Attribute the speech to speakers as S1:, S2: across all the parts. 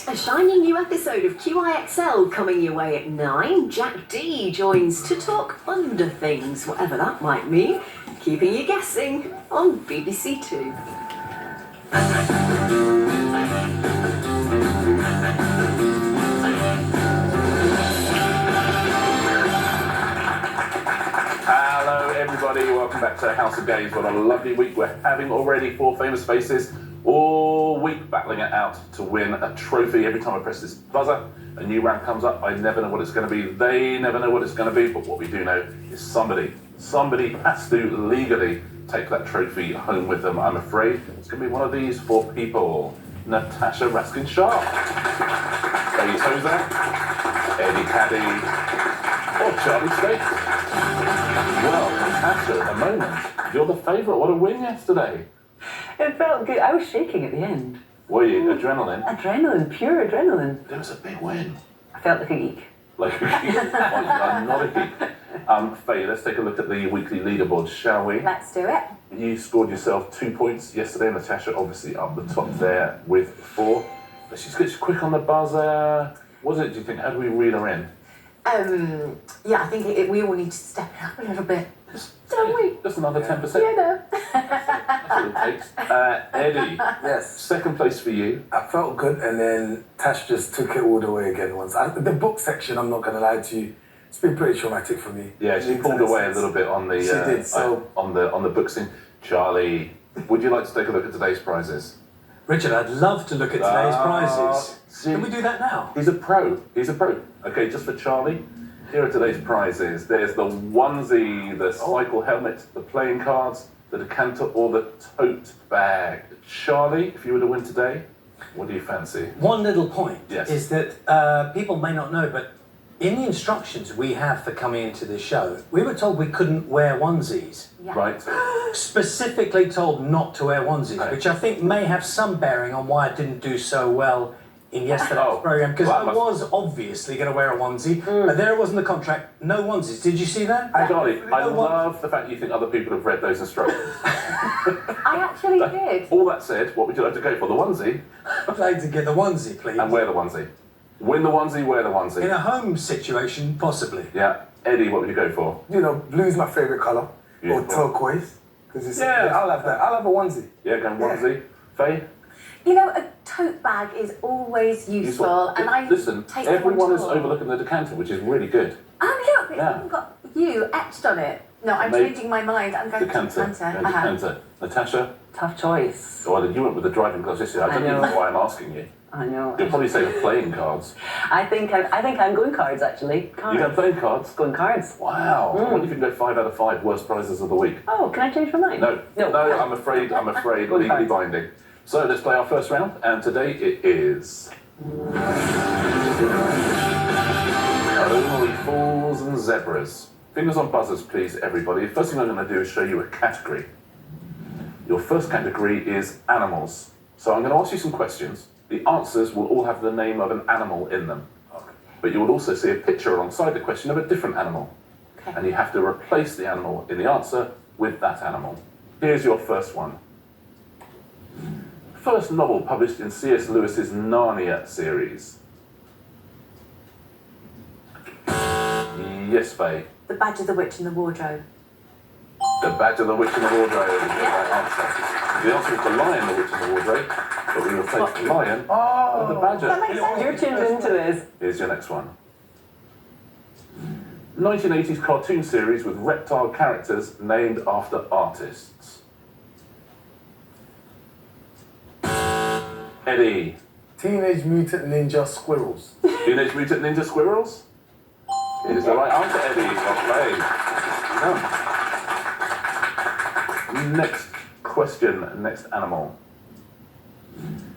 S1: Right, a shiny new episode of QIXL coming your way at 9. Jack D joins to talk under things, whatever that might mean, keeping you guessing on BBC Two.
S2: Hello everybody, welcome back to House of Games. What a lovely week we're having already. 4 famous faces all week battling it out to win a trophy. Every time I press this buzzer, a new round comes up. I never know what it's going to be. They never know what it's going to be. But what we do know is somebody has to legally take that trophy home with them. I'm afraid it's going to be one of these 4 people. Natasha Raskin-Sharp, Faye Tozer, Eddie Caddy, or Charlie State. Well, Natasha, at the moment, you're the favourite. What a win yesterday.
S3: It felt good. I was shaking at the end.
S2: Were you? Adrenaline?
S3: Adrenaline, pure adrenaline.
S2: There was a big win.
S3: I felt like a geek.
S2: Like a geek. I'm not a geek. Faye, let's take a look at the weekly leaderboard, shall we?
S4: Let's do it.
S2: You scored yourself 2 points yesterday. Natasha, obviously, up the top there with 4. Let's just get quick on the buzzer. What is it, do you think? How do we reel her in?
S4: Yeah, I think we all need to step it up a little bit. Don't we?
S2: Just another 10%.
S4: Yeah, no.
S2: That's all it takes. Eddie.
S5: Yes.
S2: Second place for you.
S5: I felt good, and then Tash just took it all the way again once. The book section, I'm not going to lie to you, it's been pretty traumatic for me.
S2: Yeah, she pulled away a little bit on the
S5: She did, so
S2: on the book scene. Charlie, would you like to take a look at today's prizes?
S6: Richard, I'd love to look at today's prizes. Can we do that now?
S2: He's a pro. He's a pro. Okay, just for Charlie, here are today's prizes. There's the onesie, the cycle helmet, the playing cards, the decanter, or the tote bag. Charlie, if you were to win today, what do you fancy?
S6: One little point
S2: Yes.
S6: is that people may not know, but in the instructions we have for coming into this show, we were told we couldn't wear onesies.
S4: Yeah.
S2: Right.
S6: Specifically told not to wear onesies,
S2: Right.
S6: which I think may have some bearing on why I didn't do so well in yesterday's programme, because I was obviously going to wear a onesie, but there it was in the contract, no onesies. Did you see that?
S2: Charlie, I love the fact that you think other people have read those instructions.
S4: I actually did.
S2: All that said, what would you like to go for? The onesie?
S6: I'd like to get the onesie, please.
S2: And wear the onesie. Win the onesie, wear the onesie.
S6: In a home situation, possibly.
S2: Yeah. Eddie, what would you go for?
S5: you know, blue's my favourite colour, or
S2: Beautiful.
S5: turquoise. Because
S2: Yeah.
S5: I'll have that. I'll have a onesie.
S2: Yeah, going onesie. Faye?
S4: You know, a tote bag is always useful, and I
S2: Listen,
S4: take
S2: everyone is
S4: one too.
S2: overlooking the decanter, which is really good.
S4: Oh, look, it's
S2: Yeah.
S4: even got you etched on it. No, I'm
S2: Mate,
S4: changing my mind. I'm going
S2: Decanter.
S4: to decanter.
S2: Decanter. Natasha?
S3: Tough choice.
S2: Oh, you went with the driving class yesterday. I don't even know why I'm asking you.
S3: I know.
S2: You'll probably say the playing cards.
S3: I think I'm going cards, actually. Cards.
S2: You going playing cards?
S3: Going cards.
S2: Wow. What if you can go 5 out of 5 worst prizes of the week?
S3: Oh, can I change my mind?
S2: No, I'm afraid legally
S3: cards.
S2: binding. So let's play our first round, and today it is Only Fools and Zebras. Fingers on buzzers, please, everybody. The first thing I'm going to do is show you a category. Your first category is animals. So I'm going to ask you some questions. The answers will all have the name of an animal in them. But you will also see a picture alongside the question of a different animal.
S4: Okay.
S2: And you have to replace the animal in the answer with that animal. Here's your first one. First novel published in C.S. Lewis's Narnia series. Yes, Faye.
S4: The Badger, the Witch, and the Wardrobe.
S2: The Badger, the Witch, and the Wardrobe is the right answer. The answer is the Lion, the Witch, and the Wardrobe, but we replaced the Lion with the Badger.
S4: That makes sense.
S3: You're tuned into this.
S2: Here's your next one. 1980s cartoon series with reptile characters named after artists. Eddie.
S5: Teenage Mutant Ninja Squirrels.
S2: Teenage Mutant Ninja Squirrels? It is the right answer, Eddie. Well played. Next question, next animal.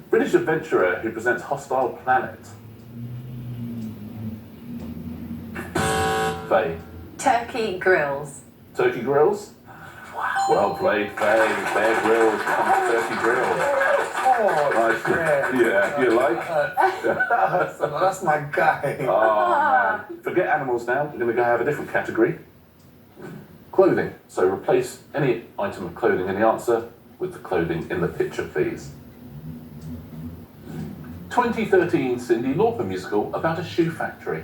S2: British adventurer who presents Hostile Planet. Faye.
S4: Turkey grills.
S2: Turkey grills? Wow. Well played, Faye. Bear Grylls, Turkey grills.
S5: Oh,
S2: Nice. Yeah, you like?
S5: that's my guy.
S2: Oh, man. Forget animals now. We're going to go have a different category. Clothing. So replace any item of clothing in the answer with the clothing in the picture, please. 2013 Cyndi Lauper musical about a shoe factory.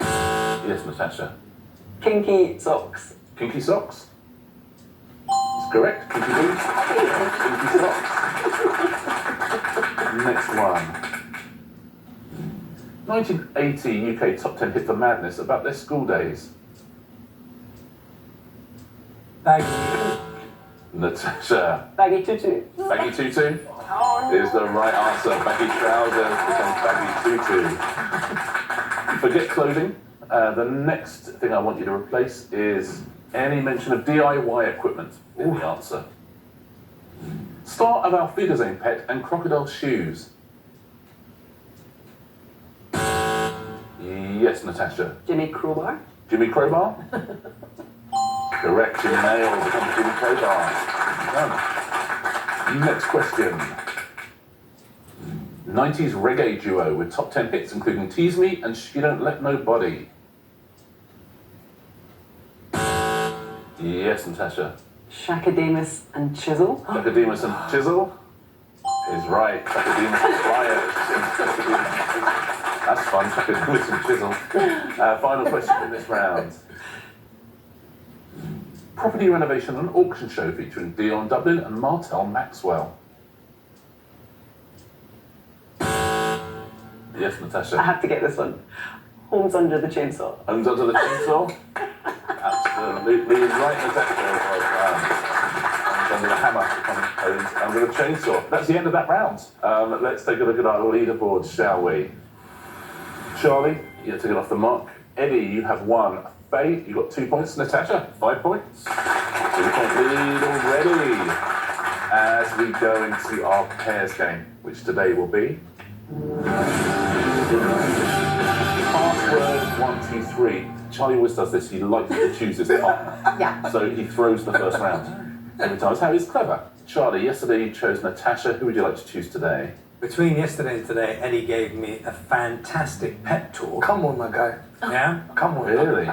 S2: Yes, Natasha.
S3: Kinky socks.
S2: Kinky socks? It's correct. Kinky boots. Kinky socks. Next one. 1980 UK top 10 hit for Madness about their school days.
S6: Baggy.
S2: Natasha.
S3: Baggy tutu.
S2: Baggy tutu is the right answer. Baggy trousers becomes baggy tutu. Forget clothing. The next thing I want you to replace is any mention of DIY equipment in the answer. Star of Auf Wiedersehen Pet and Crocodile Shoes. Yes, Natasha.
S3: Jimmy Crowbar.
S2: Jimmy Crowbar? Correct, you nailed it. Jimmy Crowbar. Done. Next question. 90s reggae duo with top 10 hits including Tease Me and She Don't Let Nobody. Yes, Natasha.
S3: Shakademus and Chisel.
S2: Shakademus and Chisel is right. Shakademus and Flyers. That's fun, Shakademus and Chisel. Final question in this round. Property renovation and auction show featuring Dion Dublin and Martel Maxwell. Yes, Natasha.
S3: I have to get this one. Homes Under the Chainsaw.
S2: Homes Under the Chainsaw? Absolutely right, Natasha. Homes Under the Hammer becomes Homes Under the Chainsaw. That's the end of that round. Let's take a look at our leaderboard, shall we? Charlie, you're taking off the mark. Eddie, you have 1. Faye, you got 2 points. Natasha, 5 points. 2-point lead already. As we go into our pairs game, which today will be password 1, 2, 3. Charlie always does this. He likes to choose his partner.
S4: Yeah.
S2: So he throws the first round every time. That's how he's clever. Charlie, yesterday you chose Natasha. Who would you like to choose today?
S6: Between yesterday and today, Eddie gave me a fantastic pet talk.
S5: Come on, my guy.
S6: Yeah?
S5: Come on.
S2: Really?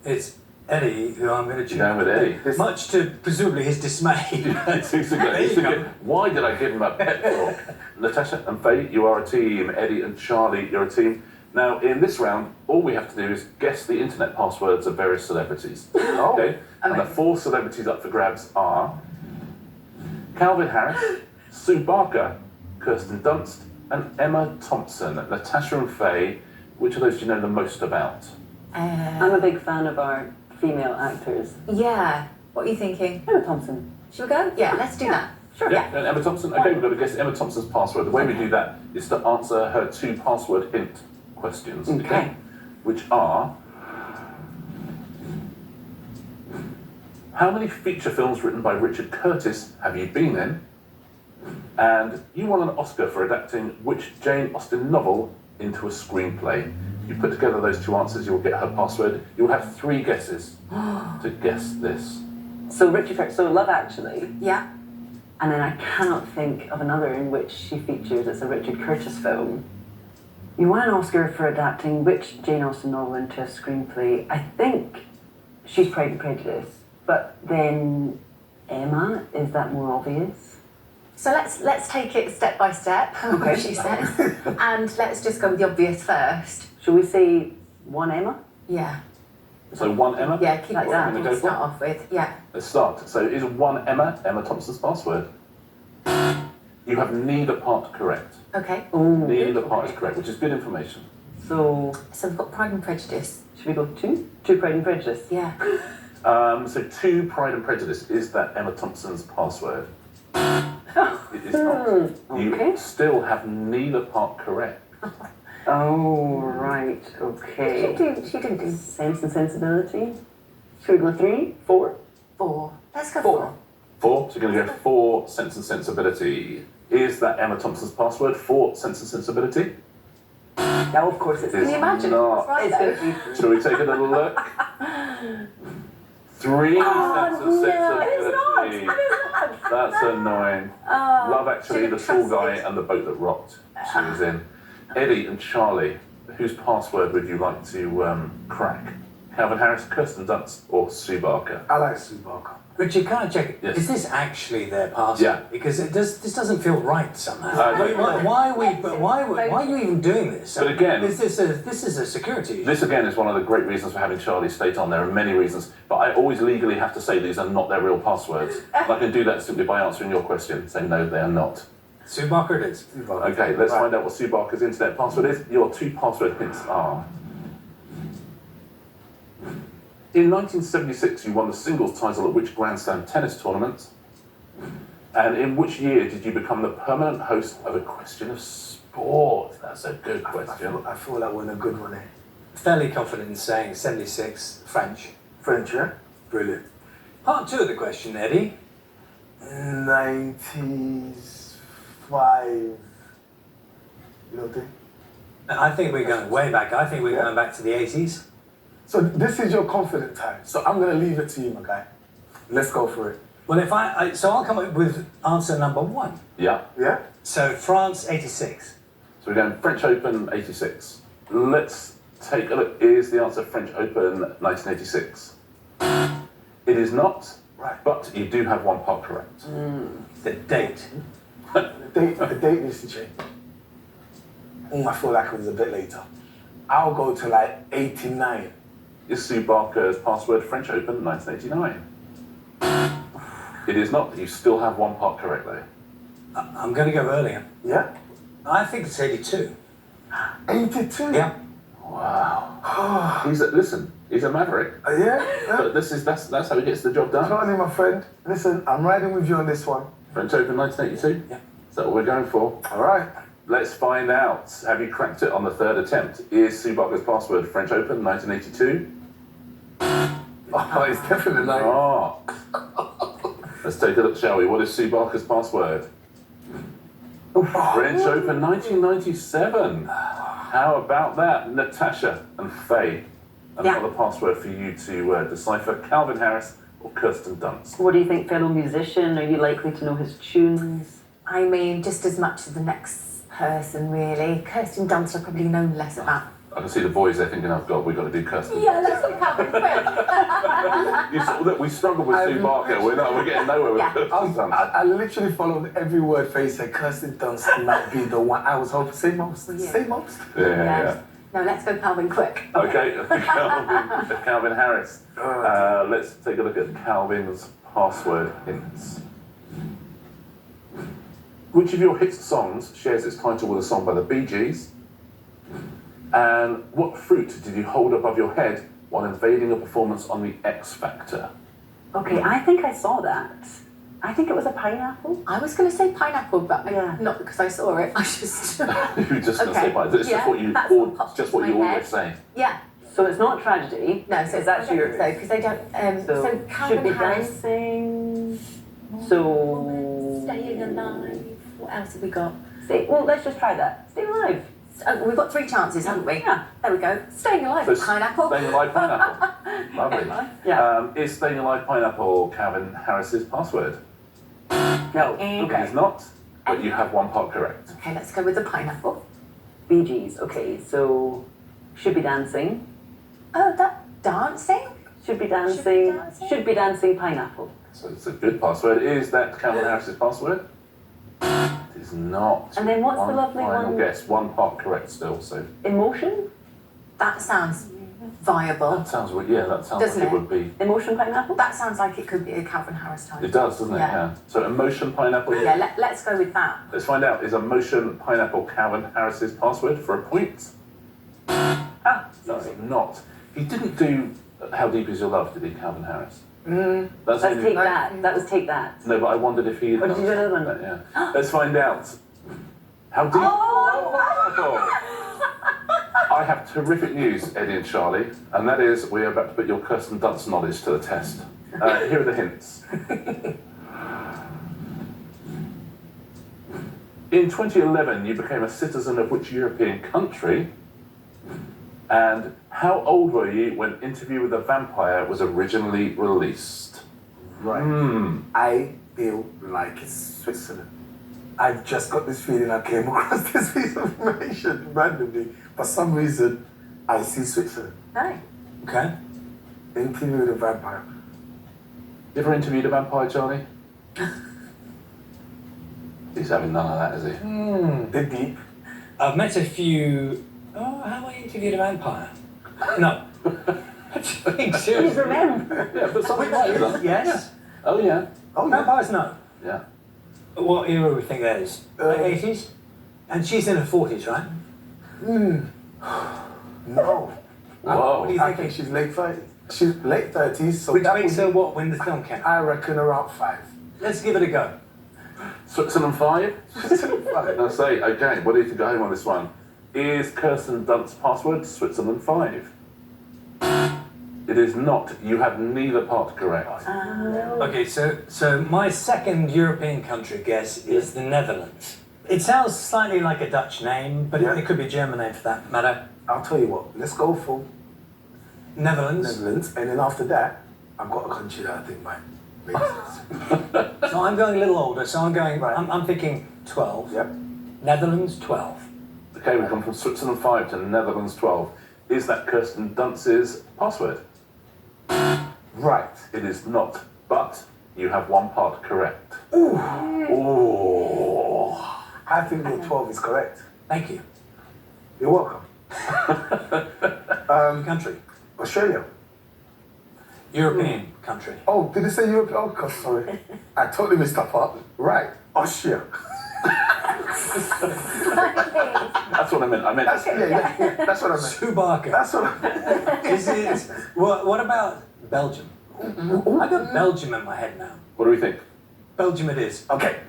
S6: It's Eddie who I'm going to choose.
S2: You're going with Eddie.
S6: Much to presumably his dismay.
S2: He's thinking, why did I give him a pet talk? Natasha and Faye, you are a team. Eddie and Charlie, you're a team. Now, in this round, all we have to do is guess the internet passwords of various celebrities. Okay? And the 4 celebrities up for grabs are Calvin Harris, Sue Barker, Kirsten Dunst, and Emma Thompson. Natasha and Faye, which of those do you know the most about?
S3: I'm a big fan of our female actors.
S4: Yeah. What are you thinking?
S3: Emma Thompson.
S4: Shall we go? Yeah, let's do that.
S3: Sure.
S2: Yeah, and Emma Thompson. Okay, we've got to guess Emma Thompson's password. The way we do that is to answer her 2 password hint questions.
S3: Okay.
S2: Which are: how many feature films written by Richard Curtis have you been in? And you won an Oscar for adapting which Jane Austen novel into a screenplay? You put together those 2 answers, you'll get her password. You'll have 3 guesses to guess this.
S3: So Richard Curtis, so Love Actually.
S4: Yeah.
S3: And then I cannot think of another in which she features. It's a Richard Curtis film. You won an Oscar for adapting which Jane Austen novel into a screenplay? I think she's Pride and Prejudice. But then Emma, is that more obvious?
S4: So let's take it step by step,
S3: Okay.
S4: she says. And let's just go with the obvious first.
S3: Shall we say 1 Emma?
S4: Yeah.
S2: So 1 Emma?
S4: Yeah, keep
S3: Like
S4: it
S3: that.
S2: We're gonna go
S4: start
S2: for it?
S4: off with. Yeah.
S2: Let's start. So is 1 Emma Thompson's password? You have neither part correct.
S4: Okay.
S3: Oh.
S2: Neither part is correct, which is good information.
S3: So
S4: So we've got Pride and Prejudice.
S3: should we go 2? 2 Pride and Prejudice.
S4: Yeah.
S2: So 2 Pride and Prejudice, is that Emma Thompson's password? It is not.
S3: Okay.
S2: You still have neither part correct.
S3: Oh, right. Okay.
S4: She didn't do
S3: Sense and Sensibility. Should we go 3? 4?
S4: 4. Let's go
S3: 4.
S4: 4.
S2: 4, so you're going to go 4 Sense and Sensibility. Is that Emma Thompson's password, 4 Sense and Sensibility?
S3: Now, of course, it's
S2: It is
S4: Can you imagine?
S2: not.
S4: It's right
S3: It's
S4: though.
S3: going to be
S2: Shall we take a little look? 3 Sense and Sensibility. That's annoying. Love Actually,
S4: should
S2: the
S4: have
S2: tall guy
S4: trusted.
S2: and the boat that rocked. She was in. Eddie and Charlie, whose password would you like to crack? Calvin Harris, Kirsten Dunst, or Sue Barker?
S5: I like Sue Barker.
S6: Richard, can I check?
S2: Yes.
S6: Is this actually their password?
S2: Yeah.
S6: Because this doesn't feel right somehow.
S2: Okay.
S6: Why are you even doing this?
S2: But again,
S6: this is a security issue.
S2: This again is one of the great reasons for having Charlie state on. There are many reasons, but I always legally have to say these are not their real passwords. And I can do that simply by answering your question, saying no, they are not.
S6: Sue Barker it is.
S2: Okay, let's find out what Sue Barker's internet password is. Your 2 password hints are: in 1976, you won the singles title at which Grand Slam tennis tournament? And in which year did you become the permanent host of A Question of Sport? That's a good question.
S5: I feel that we're in a good one here.
S6: Fairly confident in saying 76, French.
S5: French, yeah? Brilliant.
S6: Part 2 of the question, Eddie.
S5: 95. You don't think?
S6: I think we're going way back. I think we're going back to the 80s.
S5: So this is your confident time. So I'm going to leave it to you, my guy. Let's go for it.
S6: Well, if so I'll come up with answer number 1.
S2: Yeah.
S5: Yeah?
S6: So France 86.
S2: So we're going French Open 86. Let's take a look. Is the answer French Open 1986? It is not.
S5: Right.
S2: But you do have 1 part correct.
S6: The date.
S5: The date needs to change. I feel like it was a bit later. I'll go to like 89.
S2: Is Sue Barker's password French Open 1989? It is not. You still have 1 part correct though.
S6: I'm going to go earlier.
S5: Yeah?
S6: I think it's 82.
S5: 82?
S6: Yeah.
S2: Wow. He's a maverick.
S5: Yeah?
S2: But that's how he gets the job done.
S5: Charlie, my friend, listen, I'm riding with you on this one.
S2: French Open 1982?
S6: Yeah.
S2: Is that what we're going for?
S5: All right.
S2: Let's find out. Have you cracked it on the 3rd attempt? Is Sue Barker's password French Open 1982?
S5: Oh, it's definitely like...
S2: Oh. Let's take a look, shall we? What is Sue Barker's password? French Open 1997. How about that? Natasha and Faye. Another password for you to decipher. Calvin Harris or Kirsten Dunst?
S3: What do you think, fellow musician? Are you likely to know his tunes?
S4: I mean, just as much as the next person, really. Kirsten Dunst I probably know less about.
S2: I can see the boys there thinking, oh God, we've got to do Kirsten.
S4: Yeah, let's look Calvin quick.
S2: Look, we struggled with Sue Barker. We're getting nowhere with Kirsten Dunst.
S5: I literally followed every word Faye said. Kirsten Dunst might be the one. I was hoping to say most. Say most.
S2: Yeah.
S4: No, let's go Calvin quick.
S2: Okay, Calvin Harris. Let's take a look at Calvin's password hints. Which of your hit songs shares its title with a song by the Bee Gees? And what fruit did you hold above your head while invading a performance on the X Factor?
S3: Okay, I think I saw that. I think it was a pineapple.
S4: I was going to say pineapple, but not because I saw it. I just...
S2: You're just going to say pineapple. It's just what you always say.
S4: Yeah.
S3: So it's not tragedy.
S4: No, so
S3: it's actually
S4: yours. So, because they don't... so Calvin
S3: should be
S4: Harris...
S3: dancing. So...
S4: Staying alive. What else have we got?
S3: Well, let's just try that. Stay alive.
S4: We've got 3 chances, haven't we?
S3: Yeah.
S4: There we go. Staying alive,
S2: So
S4: pineapple.
S2: Staying alive, pineapple. Lovely.
S3: Yeah.
S2: Is staying alive, pineapple Calvin Harris's password?
S3: No.
S2: It is not, but you have 1 part correct.
S4: Okay, let's go with the pineapple.
S3: Bee Gees. Okay, so should be dancing.
S4: Oh, that dancing?
S3: Should be dancing. Should be dancing pineapple.
S2: So it's a good password. Is that Calvin Harris's password? It is not.
S3: And then what's the lovely
S2: final
S3: one?
S2: guess. 1 part correct still. So
S3: Emotion?
S4: That sounds viable.
S2: that sounds yeah. That sounds
S4: Doesn't
S2: like
S4: it?
S2: it would be.
S3: Emotion pineapple?
S4: That sounds like it could be a Calvin Harris title.
S2: It does, doesn't it?
S4: Yeah.
S2: So emotion pineapple.
S4: Yeah, let's go with that.
S2: Let's find out. Is emotion pineapple Calvin Harris's password for a point? Sorry, not. He didn't do How Deep Is Your Love, did he, Calvin Harris?
S3: Let's take that. That was take that.
S2: No, but I wondered if he had
S3: did you do another one?
S2: that, yeah. Let's find out. How deep? I have terrific news, Eddie and Charlie, and that is we are about to put your Kirsten Dunst knowledge to the test. Here are the hints. In 2011, you became a citizen of which European country? And how old were you when Interview with a Vampire was originally released?
S5: Right. I feel like it's Switzerland. I've just got this feeling I came across this piece of information randomly. For some reason, I see Switzerland.
S4: No.
S6: Okay.
S5: Interview with a Vampire.
S2: You ever interviewed a vampire, Charlie? He's having none of that, is he?
S5: They're deep.
S6: I've met a few. Oh, have I interviewed a vampire? No.
S3: Please remember.
S2: Yeah, but something like that.
S6: Yes.
S2: Oh, yeah.
S5: Oh, yeah.
S6: Vampires, no.
S2: Yeah.
S6: What era would we think that is? 80s? And she's in her 40s, right?
S5: No.
S2: Whoa.
S6: What do you
S5: I
S6: think?
S5: think she's late 30s. She's late 30s, so
S6: Which
S5: that
S6: makes
S5: would
S6: her
S5: be,
S6: what when the film came?
S5: I reckon, around 5.
S6: Let's give it a go.
S2: Switzerland 5?
S5: Five.
S2: I say, okay, what do you think go home on this one? Is Kirsten Dunst's password Switzerland 5? It is not. You have neither part correct.
S6: Okay, so my second European country guess is the Netherlands. It sounds slightly like a Dutch name, but
S5: Yeah.
S6: it could be a German name for that matter.
S5: I'll tell you what, let's go for
S6: Netherlands.
S5: Netherlands, and then after that, I've got a country that I think might make sense.
S6: So I'm going a little older, so I'm going,
S5: Right.
S6: I'm thinking 12.
S5: Yep.
S6: Netherlands, 12.
S2: Okay, we've gone from Switzerland 5 to Netherlands 12. Is that Kirsten Dunst's password?
S5: Right.
S2: It is not, but you have one part correct.
S5: Ooh.
S2: Oh.
S5: I think your 12 is correct.
S6: Thank you.
S5: You're welcome.
S6: Country.
S5: Australia.
S6: European country.
S5: Oh, did it say Europe? Oh, God, sorry. I totally missed that part. Right. Austria.
S2: That's what I meant.
S5: Yeah. That's what I meant.
S6: Chewbacca.
S5: That's what I meant.
S6: Is it? What about Belgium? I got Belgium in my head now.
S2: What do we think?
S6: Belgium it is.
S5: Okay.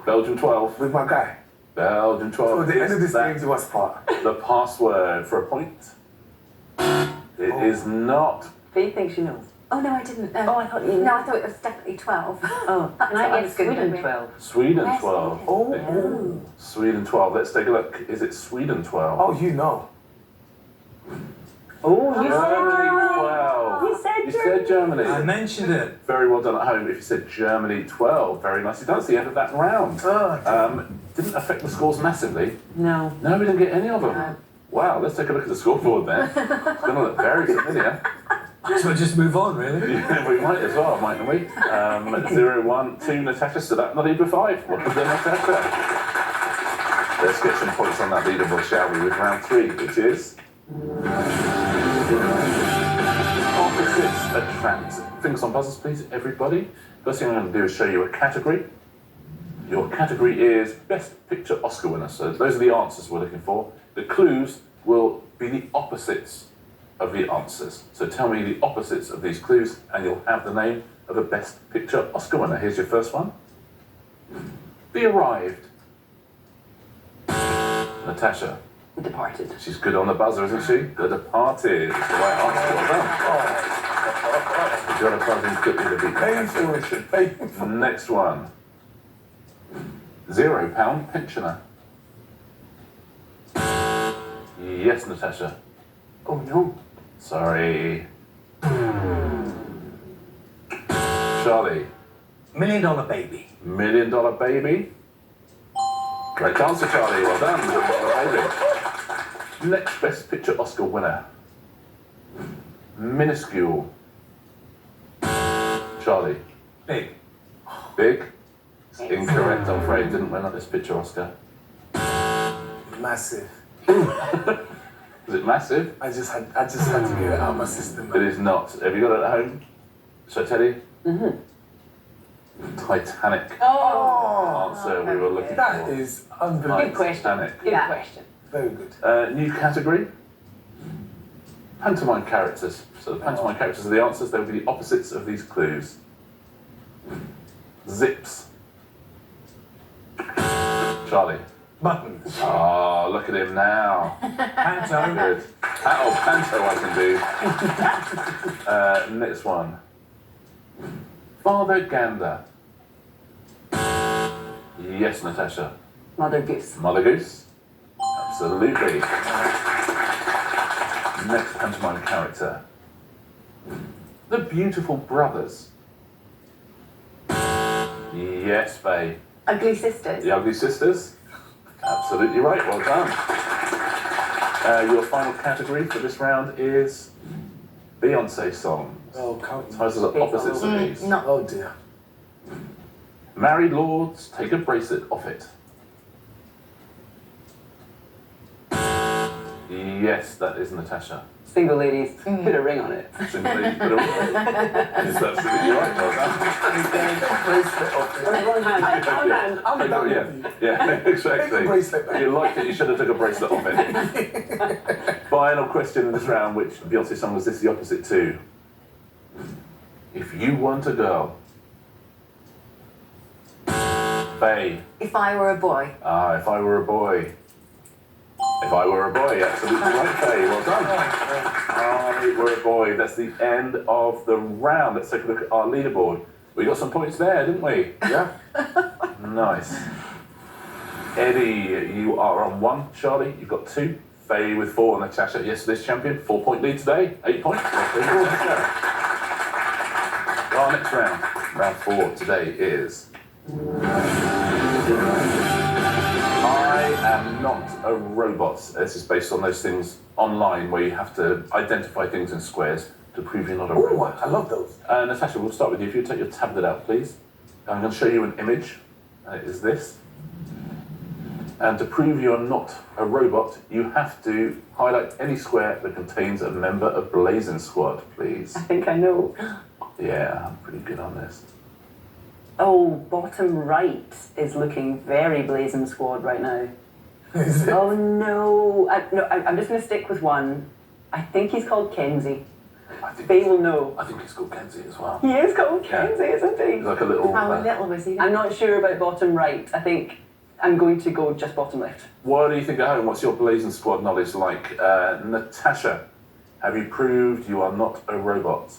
S2: Belgium 12.
S5: With my guy.
S2: Belgium 12.
S5: So the end of this
S2: Is that
S5: game to us part.
S2: the password for a point? It is not.
S3: Faye thinks she knows.
S4: Oh no, I didn't.
S3: Oh, I thought you
S4: No, I thought it was definitely 12.
S3: Oh,
S4: That's
S3: and
S4: what
S3: I
S4: I
S3: get
S4: was gonna
S3: Sweden
S4: go
S3: 12.
S2: Sweden
S4: Yes,
S2: 12.
S5: Oh.
S2: Sweden 12. Let's take a look. Is it Sweden 12?
S5: Oh, you know.
S3: Oh, you
S2: Germany 12.
S3: You said
S2: You said Germany.
S6: I mentioned it.
S2: Very well done at home. If you said Germany 12, very nicely done. It's the end of that round. Didn't affect the scores massively.
S3: No.
S2: No, we didn't get any of them. Wow, let's take a look at the scoreboard then. It's going to look very familiar.
S6: So just move on, really.
S2: Yeah, we might as well, mightn't we? 0, 1, 2, Natasha stood up, not even 5. What was the Natasha? Let's get some points on that leaderboard, shall we, with round 3, which is... Opposites attract. Fingers on buzzers, please, everybody. First thing I'm going to do is show you a category. Your category is Best Picture Oscar winner. So those are the answers we're looking for. The clues will be the opposites of the answers. So tell me the opposites of these clues and you'll have the name of a Best Picture Oscar winner. Here's your first one. The Arrived. Natasha.
S3: The Departed.
S2: She's good on the buzzer, isn't she? The Departed is the right answer. Well done. You've got to buzz in quickly to beat
S5: Painful,
S2: Natasha.
S5: Richard. Painful.
S2: Next one. £0 pensioner. Yes, Natasha.
S3: Oh no.
S2: Sorry. Charlie.
S6: $1 Million Baby.
S2: $1 Million Baby. Great answer, Charlie. Well done. $1 Million Baby. Next Best Picture Oscar winner. Minuscule. Charlie.
S6: Big.
S2: Big. Incorrect, I'm afraid. Didn't win this picture Oscar.
S5: Massive.
S2: Is it massive?
S5: I just had to get it out of my system.
S2: It is not. Have you got it at home? Shall I tell you? Titanic.
S4: Oh.
S2: Answer we were looking
S5: That
S2: for.
S5: is unbelievable.
S3: Good question.
S2: Titanic.
S3: Good
S4: Yeah.
S3: question.
S5: Very good.
S2: New category. Pantomime characters. So the pantomime characters are the answers. They will be the opposites of these clues. Zips. Charlie.
S6: Buttons.
S2: Oh, look at him now.
S6: Panto.
S2: Good. Panto I can do. Next one. Father Gander. Yes, Natasha.
S3: Mother Goose.
S2: Mother Goose? Absolutely. Next pantomime character. The Beautiful Brothers. Yes, Faye.
S4: Ugly Sisters.
S2: The Ugly Sisters? Absolutely right, well done. Your final category for this round is Beyonce songs.
S5: Oh, can't.
S2: Titles are opposites of these.
S4: No.
S5: Oh dear.
S2: Married lords, take a bracelet off it. Yes, that is Natasha.
S3: Single ladies, put a ring on it.
S2: Simply put a ring. It's absolutely right, well done.
S3: Wrong hand. Wrong hand.
S5: I'm done with you.
S2: Yeah,
S5: Take the
S2: exactly.
S5: bracelet back.
S2: If you liked it, you should have took a bracelet off it. Final question in this round, which Beyonce song was this the opposite to? If you want a girl. Faye.
S4: If I were a boy.
S2: If I were a boy. If I were a boy, absolutely right, Faye. Well done. I were a boy. That's the end of the round. Let's take a look at our leaderboard. We got some points there, didn't we?
S5: Yeah.
S2: Nice. Eddie, you are on 1. Charlie, you've got 2. Faye with 4. Natasha, yesterday's champion, 4-point lead today. 8 points. Our next round, round 4 today is... I am not a robot. This is based on those things online where you have to identify things in squares to prove you're not a
S5: Ooh,
S2: robot.
S5: I love those.
S2: Natasha, we'll start with you. If you take your tablet out, please. I'm going to show you an image, and it is this. And to prove you're not a robot, you have to highlight any square that contains a member of Blazing Squad, please.
S3: I think I know.
S2: Yeah, I'm pretty good on this.
S3: Oh, bottom right is looking very Blazing Squad right now.
S5: Is it?
S3: Oh no. I'm just going to stick with one. I think he's called Kenzie. Faye will know.
S2: I think he's called Kenzie as well.
S3: He is called
S2: Yeah.
S3: Kenzie, isn't he?
S2: He's like a little...
S4: How little was he?
S3: I'm not sure about bottom right. I think I'm going to go just bottom left.
S2: What do you think at home? What's your Blazing Squad knowledge like? Natasha, have you proved you are not a robot?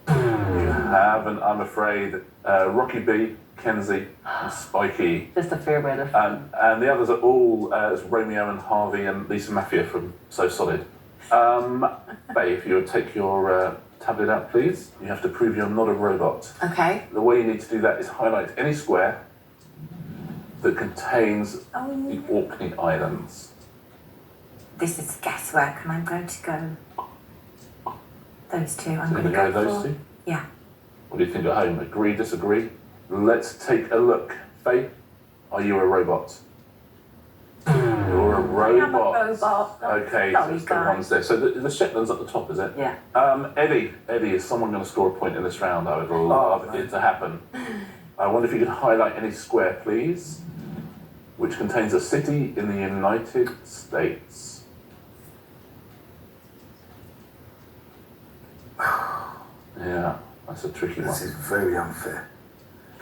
S2: You haven't, I'm afraid. Rocky B, Kenzie, and Spikey.
S3: Just a fair weather.
S2: And the others are all it's Romeo and Harvey and Lisa Mafia from So Solid. Faye, if you would take your tablet out, please. You have to prove you're not a robot.
S4: Okay.
S2: The way you need to do that is highlight any square that contains the Orkney Islands.
S4: This is guesswork, and I'm going to go those two. I'm
S2: So
S4: going to
S2: you
S4: go
S2: those
S4: for...
S2: two?
S4: Yeah.
S2: What do you think at home? Agree, disagree? Let's take a look. Faye, are you a robot? You're a robot.
S4: I am a robot.
S2: Okay, so
S4: Sorry,
S2: it's the
S4: guys.
S2: ones there. So the Shetland's at the top, is it?
S3: Yeah.
S2: Eddie, is someone going to score a point in this round? I would love it to happen. I wonder if you could highlight any square, please, which contains a city in the United States. Yeah, that's a tricky one.
S5: This is very unfair.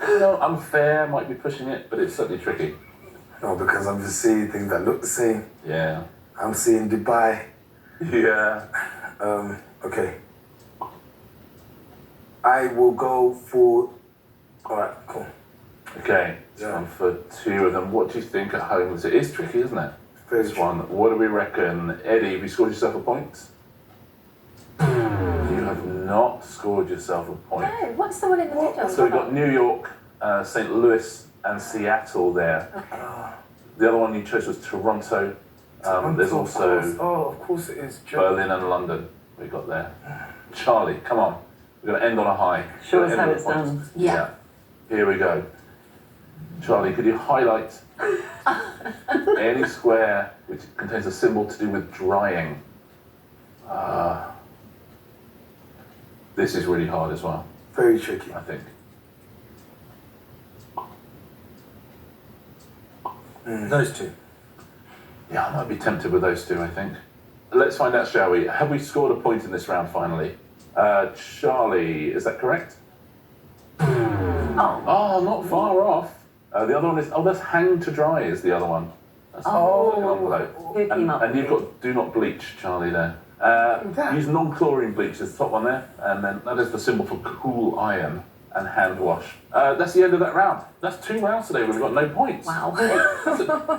S2: No, unfair might be pushing it, but it's certainly tricky.
S5: No, because I'm just seeing things that look the same.
S2: Yeah.
S5: I'm seeing Dubai.
S2: Yeah.
S5: Okay. I will go for... Alright, cool.
S2: Okay, it's
S5: Yeah.
S2: gone for 2 of them. What do you think at home? It is tricky, isn't it?
S5: Very
S2: This
S5: tricky.
S2: one. What do we reckon? Eddie, have you scored yourself a point? You have not scored yourself a point.
S4: No, what's the one in the middle?
S2: So we've got New York, St. Louis, and Seattle there.
S4: Okay.
S2: The other one you chose was Toronto. There's also
S5: of course it is.
S2: Berlin and London we got there. Charlie, come on. We're going to end on a high.
S3: Show
S2: We're
S3: us
S2: gonna
S3: how
S2: end
S3: it's
S2: with points.
S3: done.
S4: Yeah.
S2: Here we go. Charlie, could you highlight any square which contains a symbol to do with drying? This is really hard as well,
S5: Very tricky.
S2: I think.
S6: Those two.
S2: Yeah, I might be tempted with those 2, I think. Let's find out, shall we? Have we scored a point in this round finally? Charlie, is that correct? Oh, not far off. The other one is, that's hang to dry is the other one. That's the envelope.
S3: Who came up
S2: And
S3: with
S2: you've
S3: it?
S2: got do not bleach, Charlie, there. Use non-chlorine bleach is the top one there, and then that is the symbol for cool iron and hand wash. That's the end of that round. That's 2 rounds today where we've got no points.
S4: Wow.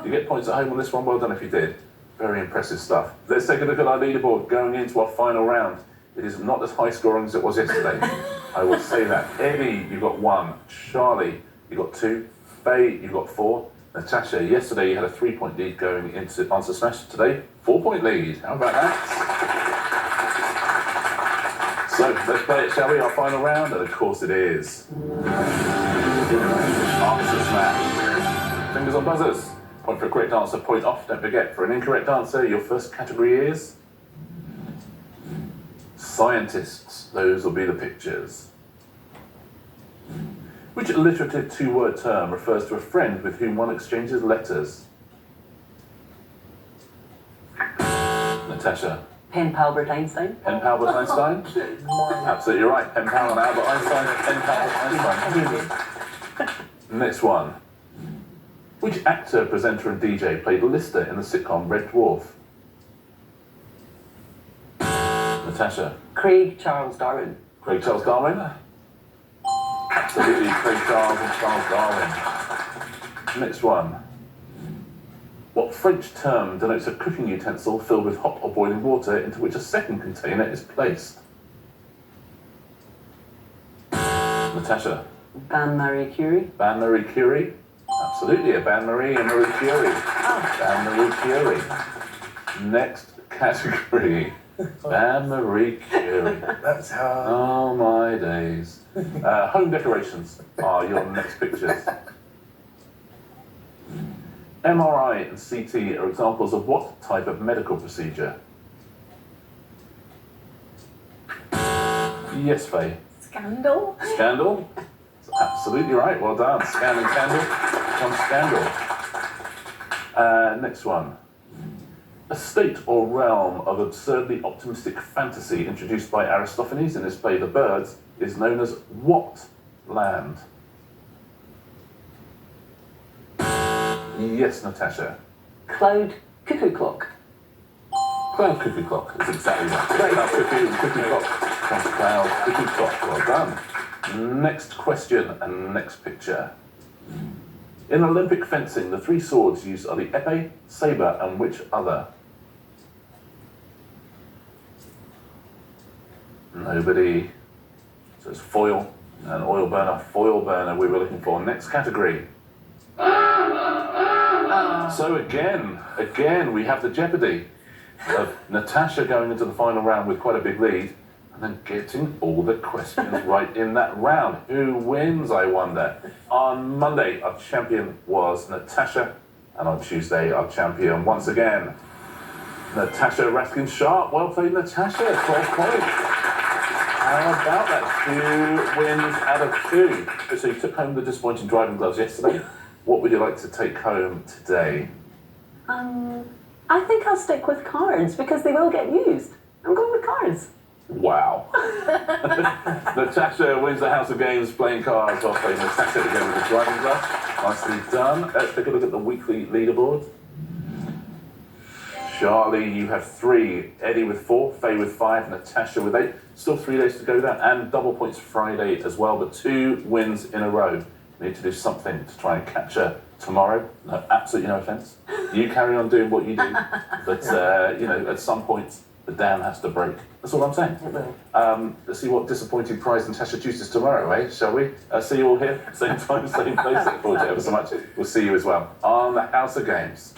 S2: You get points at home on this one. Well done if you did. Very impressive stuff. Let's take a look at our leaderboard going into our final round. It is not as high scoring as it was yesterday. I will say that. Eddie, you got 1. Charlie, you got 2. Faye, you got 4. Natasha, yesterday you had a 3-point lead going into Answer Smash. Today, 4-point lead. How about that? So, let's play it, shall we? Our final round, and of course it is. Answer smash. Fingers on buzzers. Point for a correct answer, point off. Don't forget, for an incorrect answer, your first category is scientists. Those will be the pictures. Which alliterative two-word term refers to a friend with whom one exchanges letters? Natasha.
S3: Pen pal Albert Einstein.
S2: Pen pal Albert Einstein? Absolutely right. Pen pal and Albert Einstein. Pen pal Einstein. Next one. Which actor, presenter and DJ played Lister in the sitcom Red Dwarf? Natasha.
S3: Craig Charles Darwin.
S2: Craig Charles Darwin? Absolutely, Craig Charles and Charles Darwin. Next one. What French term denotes a cooking utensil filled with hot or boiling water into which a second container is placed? Natasha.
S3: Bain-Marie Curie.
S2: Bain-Marie Curie? Absolutely, a Bain-Marie and Marie Curie. Bain-Marie Curie. Next category. Bain-Marie Curie.
S5: That's hard.
S2: Oh my days. Home decorations are your next pictures. MRI and CT are examples of what type of medical procedure? Yes, Faye.
S4: Scandal.
S2: Scandal? That's absolutely right. Well done. Scan and candle. One scandal. Next one. A state or realm of absurdly optimistic fantasy introduced by Aristophanes in his play The Birds is known as what land? Yes, Natasha.
S3: Cloud Cuckoo Clock.
S2: Cloud Cuckoo Clock is exactly right. Cloud Cuckoo and Cuckoo Clock. Cloud Cuckoo Clock. Well done. Next question and next picture. In Olympic fencing, the three swords used are the épée, sabre, and which other? Nobody. So it's foil and oil burner. Foil burner we were looking for. Next category. So again, we have the jeopardy of Natasha going into the final round with quite a big lead and then getting all the questions right in that round. Who wins, I wonder? On Monday, our champion was Natasha, and on Tuesday, our champion once again, Natasha Raskin-Sharp. Well played, Natasha. 12 points. How about that? 2 wins out of 2. So you took home the disappointing driving gloves yesterday. What would you like to take home today?
S3: I think I'll stick with cards because they will get used. I'm going with cards.
S2: Wow. Natasha wins the House of Games playing cards. Well played, Natasha, again with the driving gloves. Nicely done. Let's take a look at the weekly leaderboard. Charlie, you have 3. Eddie with 4. Faye with 5. Natasha with 8. Still 3 days to go there. And double points Friday as well. But 2 wins in a row. Need to do something to try and catch her tomorrow. No, absolutely no offence. You carry on doing what you do. But, at some point, the dam has to break. That's all I'm saying. Let's see what disappointing prize Natasha chooses tomorrow, eh? Shall we? See you all here, same time, same place. Look forward to it ever so much. We'll see you as well on the House of Games.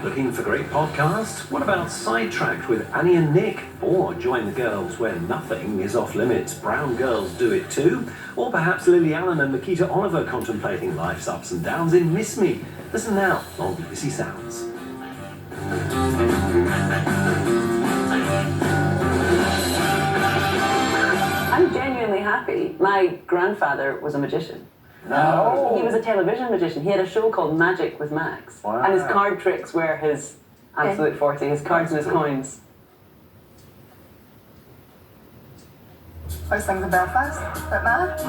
S7: Looking for great podcasts? What about Sidetracked with Annie and Nick? Or Join the Girls Where Nothing is Off Limits, Brown Girls Do It Too? Or perhaps Lily Allen and Nikita Oliver contemplating life's ups and downs in Miss Me? Listen now on BBC Sounds.
S3: I'm genuinely happy. My grandfather was a magician.
S2: No.
S3: He was a television magician. He had a show called Magic with Max.
S2: Wow.
S3: And his card tricks were his absolute forte, his cards and his coins.
S4: Most things in Belfast that matter.